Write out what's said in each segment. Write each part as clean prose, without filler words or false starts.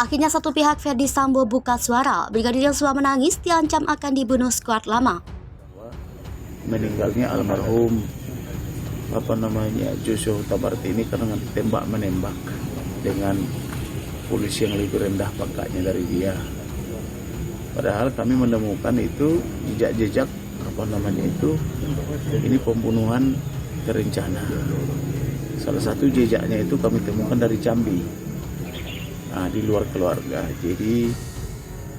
Akhirnya satu pihak Ferdi Sambo buka suara. Brigadir Yosua menangis diancam akan dibunuh skuad lama. Meninggalnya almarhum Joshua Huta Barat ini karena tembak menembak dengan polisi yang lebih rendah pangkatnya dari dia. Padahal kami menemukan itu jejak-jejak ini pembunuhan terencana. Salah satu jejaknya itu kami temukan dari Jambi, di luar keluarga. Jadi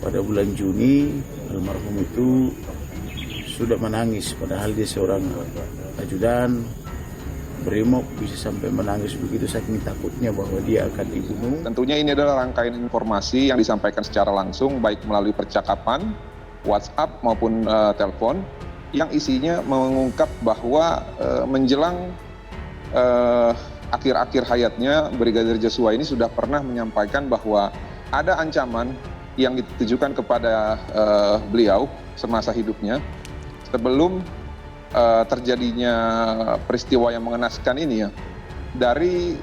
pada bulan Juni almarhum itu sudah menangis, padahal dia seorang ajudan Brimob, bisa sampai menangis begitu saking takutnya bahwa dia akan dibunuh. Tentunya ini adalah rangkaian informasi yang disampaikan secara langsung baik melalui percakapan, WhatsApp maupun telepon yang isinya mengungkap bahwa menjelang akhir-akhir hayatnya Brigadir Joshua ini sudah pernah menyampaikan bahwa ada ancaman yang ditujukan kepada beliau semasa hidupnya sebelum terjadinya peristiwa yang mengenaskan ini ya, dari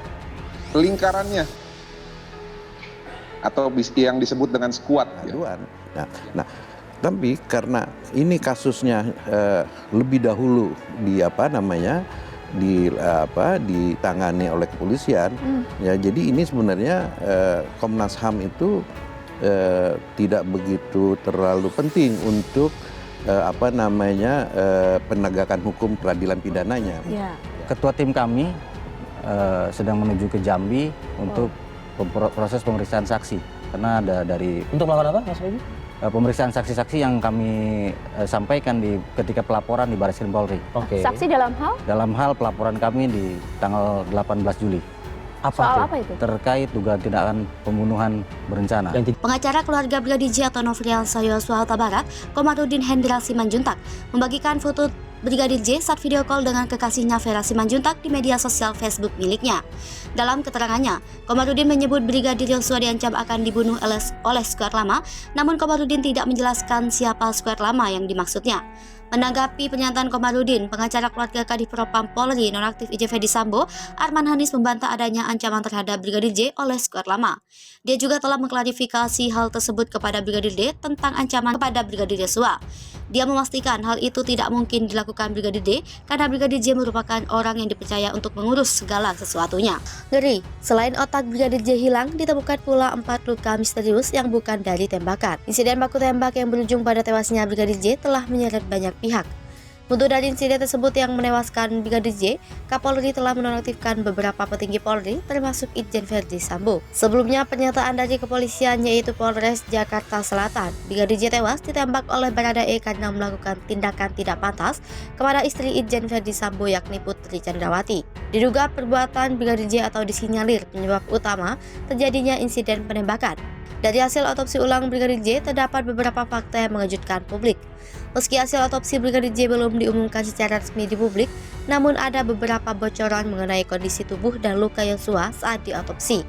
lingkarannya atau yang disebut dengan skuad. Ya. Nah, tapi karena ini kasusnya lebih dahulu ditangani oleh kepolisian, ya jadi ini sebenarnya Komnas HAM itu tidak begitu terlalu penting untuk penegakan hukum peradilan pidananya. Ya. Ketua tim kami sedang menuju ke Jambi untuk proses pemeriksaan saksi. Karena ada dari... Untuk melakukan apa, Mas Bayu? Pemeriksaan saksi-saksi yang kami sampaikan ketika pelaporan di Barreskrim Polri. Oke. Saksi dalam hal? Dalam hal pelaporan kami di tanggal 18 Juli. Soal apa itu? Terkait dugaan tindakan pembunuhan berencana. Pengacara keluarga Brigadir J atau Nofriansah Yosua Huta Barat, Komarudin Hendra Simanjuntak, membagikan foto Brigadir J saat video call dengan kekasihnya Vera Simanjuntak di media sosial Facebook miliknya. Dalam keterangannya, Komarudin menyebut Brigadir Yosua diancam akan dibunuh oleh skuad lama, namun Komarudin tidak menjelaskan siapa skuad lama yang dimaksudnya. Menanggapi pernyataan Komarudin, pengacara keluarga Kadif Propam Polri nonaktif Irjen Ferdi Sambo, Arman Hanis membantah adanya ancaman terhadap Brigadir J oleh skuad lama. Dia juga telah mengklarifikasi hal tersebut kepada Brigadir D tentang ancaman kepada Brigadir Yosua. Dia memastikan hal itu tidak mungkin dilakukan Brigadir D karena Brigadir J merupakan orang yang dipercaya untuk mengurus segala sesuatunya. Ngeri, selain otak Brigadir J hilang, ditemukan pula 4 luka misterius yang bukan dari tembakan. Insiden baku tembak yang berujung pada tewasnya Brigadir J telah menyeret banyak pihak. Untuk dari insiden tersebut yang menewaskan Brigadir J, Kapolri telah menonaktifkan beberapa petinggi Polri termasuk Irjen Ferdi Sambo. Sebelumnya pernyataan dari kepolisian yaitu Polres Jakarta Selatan, Brigadir J tewas ditembak oleh Baradae karena melakukan tindakan tidak pantas kepada istri Irjen Ferdi Sambo yakni Putri Chandrawati. Diduga perbuatan Brigadir J atau disinyalir penyebab utama terjadinya insiden penembakan. Dari hasil otopsi ulang Brigadir J terdapat beberapa fakta yang mengejutkan publik. Meski hasil otopsi Brigadir J belum diumumkan secara resmi di publik, namun ada beberapa bocoran mengenai kondisi tubuh dan luka Yosua saat diotopsi.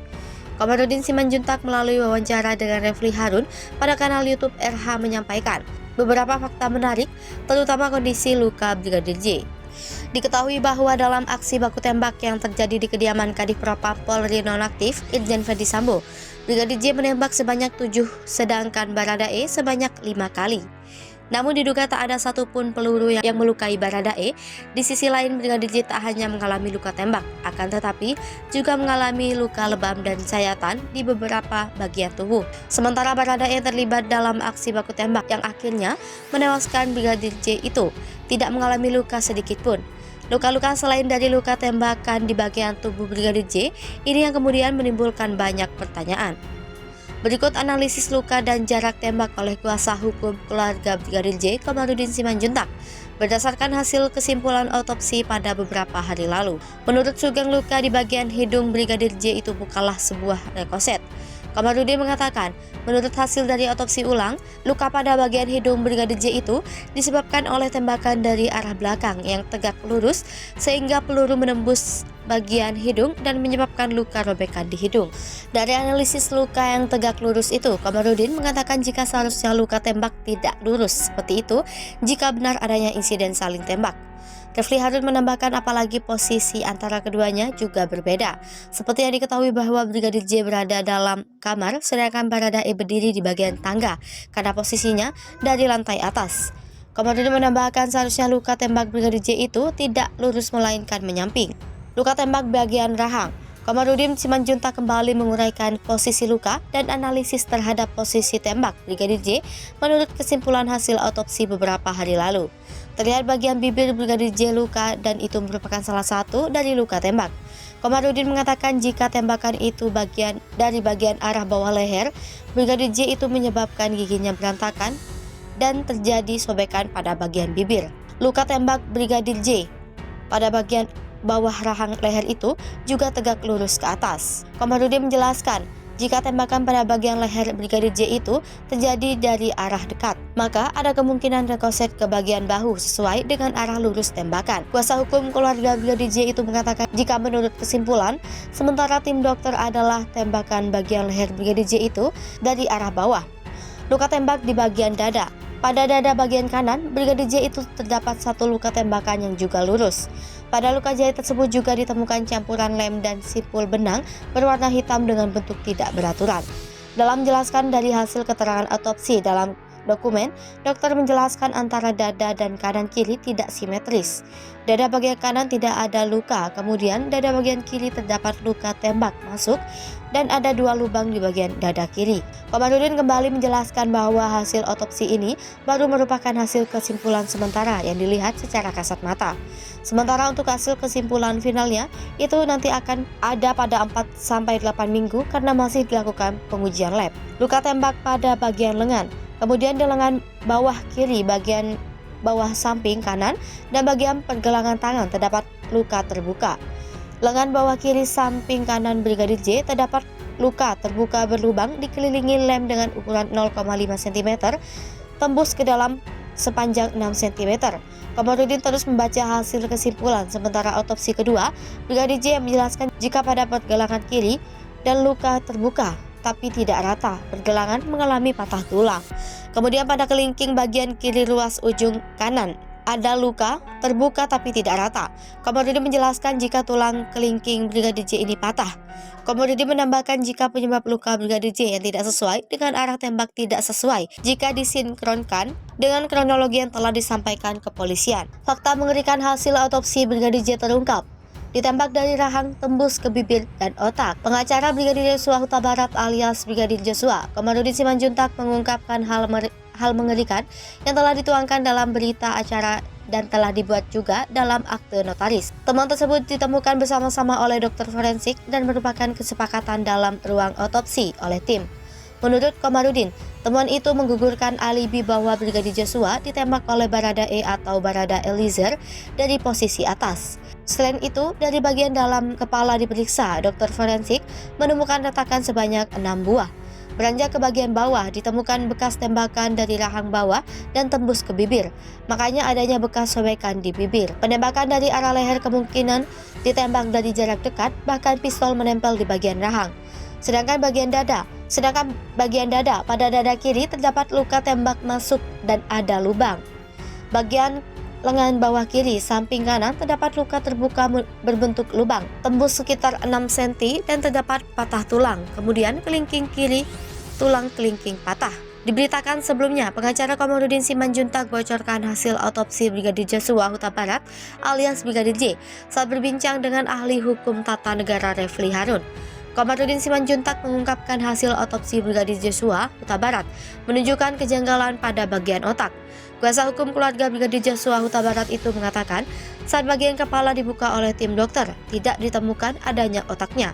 Komarudin Simanjuntak melalui wawancara dengan Refli Harun pada kanal YouTube RH menyampaikan beberapa fakta menarik, terutama kondisi luka Brigadir J. Diketahui bahwa dalam aksi baku tembak yang terjadi di kediaman Kadif Propam Polri nonaktif Irjen Ferdi Sambo, Brigadir J menembak sebanyak 7, sedangkan Baradae sebanyak 5 kali. Namun diduga tak ada satupun peluru yang melukai Baradae. Di sisi lain, Brigadir J tak hanya mengalami luka tembak, akan tetapi juga mengalami luka lebam dan sayatan di beberapa bagian tubuh. Sementara Baradae terlibat dalam aksi baku tembak yang akhirnya menewaskan Brigadir J itu tidak mengalami luka sedikit pun. Luka-luka selain dari luka tembakan di bagian tubuh Brigadir J ini yang kemudian menimbulkan banyak pertanyaan. Berikut analisis luka dan jarak tembak oleh kuasa hukum keluarga Brigadir J, Komarudin Simanjuntak, berdasarkan hasil kesimpulan otopsi pada beberapa hari lalu. Menurut Sugeng, luka di bagian hidung Brigadir J itu bukanlah sebuah rekoset. Komarudin mengatakan, menurut hasil dari otopsi ulang, luka pada bagian hidung Brigadir J itu disebabkan oleh tembakan dari arah belakang yang tegak lurus sehingga peluru menembus bagian hidung dan menyebabkan luka robekan di hidung. Dari analisis luka yang tegak lurus itu, Komarudin mengatakan jika seharusnya luka tembak tidak lurus seperti itu jika benar adanya insiden saling tembak. Refli Harun menambahkan apalagi posisi antara keduanya juga berbeda. Seperti yang diketahui bahwa Brigadir J berada dalam kamar, sedangkan Baradae berdiri di bagian tangga karena posisinya dari lantai atas. Komarudin menambahkan seharusnya luka tembak Brigadir J itu tidak lurus melainkan menyamping. Luka tembak bagian rahang. Komarudin Simanjuntak kembali menguraikan posisi luka dan analisis terhadap posisi tembak Brigadir J menurut kesimpulan hasil otopsi beberapa hari lalu. Terlihat bagian bibir Brigadir J luka dan itu merupakan salah satu dari luka tembak. Komarudin mengatakan jika tembakan itu dari bagian arah bawah leher, Brigadir J itu menyebabkan giginya berantakan dan terjadi sobekan pada bagian bibir. Luka tembak Brigadir J pada bagian bawah rahang leher itu juga tegak lurus ke atas. Komarudin menjelaskan, jika tembakan pada bagian leher Brigadir J itu terjadi dari arah dekat, maka ada kemungkinan rekoset ke bagian bahu sesuai dengan arah lurus tembakan. Kuasa hukum keluarga Brigadir J itu mengatakan jika menurut kesimpulan, sementara tim dokter adalah tembakan bagian leher Brigadir J itu dari arah bawah. Luka tembak di bagian dada. Pada dada bagian kanan, Brigadir J itu terdapat satu luka tembakan yang juga lurus. Pada luka jari tersebut juga ditemukan campuran lem dan simpul benang berwarna hitam dengan bentuk tidak beraturan. Dalam menjelaskan dari hasil keterangan otopsi dalam dokumen, dokter menjelaskan antara dada dan kanan kiri tidak simetris. Dada bagian kanan tidak ada luka, kemudian dada bagian kiri terdapat luka tembak masuk dan ada 2 lubang di bagian dada kiri. Komarudin kembali menjelaskan bahwa hasil otopsi ini baru merupakan hasil kesimpulan sementara yang dilihat secara kasat mata. Sementara untuk hasil kesimpulan finalnya itu nanti akan ada pada 4-8 minggu karena masih dilakukan pengujian lab. Luka tembak pada bagian lengan. Kemudian di lengan bawah kiri, bagian bawah samping kanan, dan bagian pergelangan tangan terdapat luka terbuka. Lengan bawah kiri samping kanan Brigadir J terdapat luka terbuka berlubang dikelilingi lem dengan ukuran 0,5 cm tembus ke dalam sepanjang 6 cm. Komarudin terus membaca hasil kesimpulan. Sementara otopsi kedua, Brigadir J menjelaskan jika pada pergelangan kiri dan luka terbuka tapi tidak rata, pergelangan mengalami patah tulang. Kemudian pada kelingking bagian kiri ruas ujung kanan ada luka terbuka tapi tidak rata. Komarudin menjelaskan jika tulang kelingking Brigadir J ini patah. Komarudin menambahkan jika penyebab luka Brigadir J yang tidak sesuai dengan arah tembak tidak sesuai jika disinkronkan dengan kronologi yang telah disampaikan kepolisian. Fakta mengerikan hasil otopsi Brigadir J terungkap. Ditembak dari rahang tembus ke bibir dan otak. Pengacara Brigadir Yosua Huta Barat alias Brigadir Joshua, Komarudin Simanjuntak mengungkapkan hal mengerikan yang telah dituangkan dalam berita acara dan telah dibuat juga dalam akte notaris. Temuan tersebut ditemukan bersama-sama oleh dokter forensik dan merupakan kesepakatan dalam ruang otopsi oleh tim. Menurut Komarudin, temuan itu menggugurkan alibi bahwa Brigadir Joshua ditembak oleh Baradae atau Barada Eliezer dari posisi atas. Selain itu, dari bagian dalam kepala diperiksa, dokter forensik menemukan retakan sebanyak 6 buah. Beranjak ke bagian bawah, ditemukan bekas tembakan dari rahang bawah dan tembus ke bibir. Makanya adanya bekas sobekan di bibir. Penembakan dari arah leher kemungkinan ditembak dari jarak dekat, bahkan pistol menempel di bagian rahang. Sedangkan bagian dada, pada dada kiri terdapat luka tembak masuk dan ada lubang. Bagian lengan bawah kiri samping kanan terdapat luka terbuka berbentuk lubang, tembus sekitar 6 cm dan terdapat patah tulang. Kemudian kelingking kiri, tulang kelingking patah. Diberitakan sebelumnya, pengacara Komarudin Simanjuntak bocorkan hasil otopsi Brigadir Joshua Huta Barat alias Brigadir J saat berbincang dengan ahli hukum tata negara Refli Harun. Komarudin Simanjuntak mengungkapkan hasil otopsi Brigadir Joshua Huta Barat menunjukkan kejanggalan pada bagian otak. Kuasa hukum keluarga Brigadir Joshua Huta Barat itu mengatakan saat bagian kepala dibuka oleh tim dokter tidak ditemukan adanya otaknya.